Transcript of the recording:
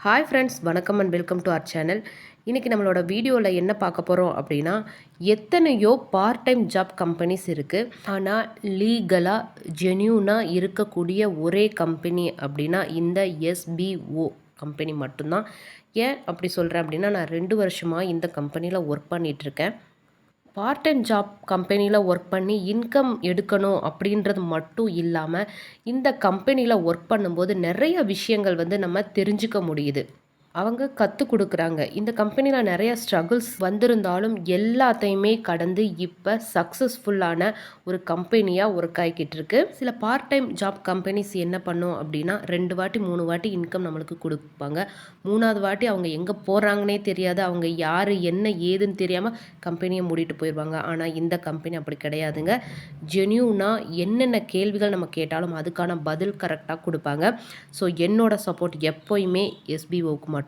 Hi friends, வணக்கம் and welcome to our channel. இன்றைக்கி நம்மளோட வீடியோவில் என்ன பார்க்க போகிறோம் அப்படின்னா, எத்தனையோ பார்ட் டைம் ஜாப் கம்பெனிஸ் இருக்குது. ஆனால் லீகலாக ஜென்யூனாக இருக்கக்கூடிய ஒரே கம்பெனி அப்படின்னா இந்த எஸ்பிஓ கம்பெனி மட்டும்தான். ஏன் அப்படி சொல்கிறேன் அப்படின்னா, நான் 2 வருஷமாக இந்த கம்பெனியில் ஒர்க் பண்ணிகிட்ருக்கேன். பார்ட் டைம் ஜாப் கம்பெனியில் ஒர்க் பண்ணி இன்கம் எடுக்கணும் அப்படின்றது மட்டும் இல்லாமல், இந்த கம்பெனியில் ஒர்க் பண்ணும்போது நிறைய விஷயங்கள் நம்ம தெரிஞ்சுக்க முடியுது. அவங்க கற்றுக் கொடுக்குறாங்க. இந்த கம்பெனியில் நிறைய ஸ்ட்ரகிள்ஸ் வந்திருந்தாலும் எல்லாத்தையுமே கடந்து இப்போ சக்ஸஸ்ஃபுல்லான ஒரு கம்பெனியாக ஒர்க் ஆகிக்கிட்டு இருக்கு. சில பார்ட் டைம் ஜாப் கம்பெனிஸ் என்ன பண்ணும் அப்படின்னா, 2 வாட்டி 3 வாட்டி இன்கம் நம்மளுக்கு கொடுப்பாங்க. 3வது வாட்டி அவங்க எங்கே போகிறாங்கன்னே தெரியாது. அவங்க யார் என்ன ஏதுன்னு தெரியாமல் கம்பெனியை மூடிட்டு போயிடுவாங்க. ஆனால் இந்த கம்பெனி அப்படி கிடையாதுங்க. ஜென்யூனாக என்னென்ன கேள்விகள் நம்ம கேட்டாலும் அதுக்கான பதில் கரெக்டாக கொடுப்பாங்க. ஸோ என்னோட சப்போர்ட் எப்போயுமே எஸ்பிஓக்கு மட்டும்தான்.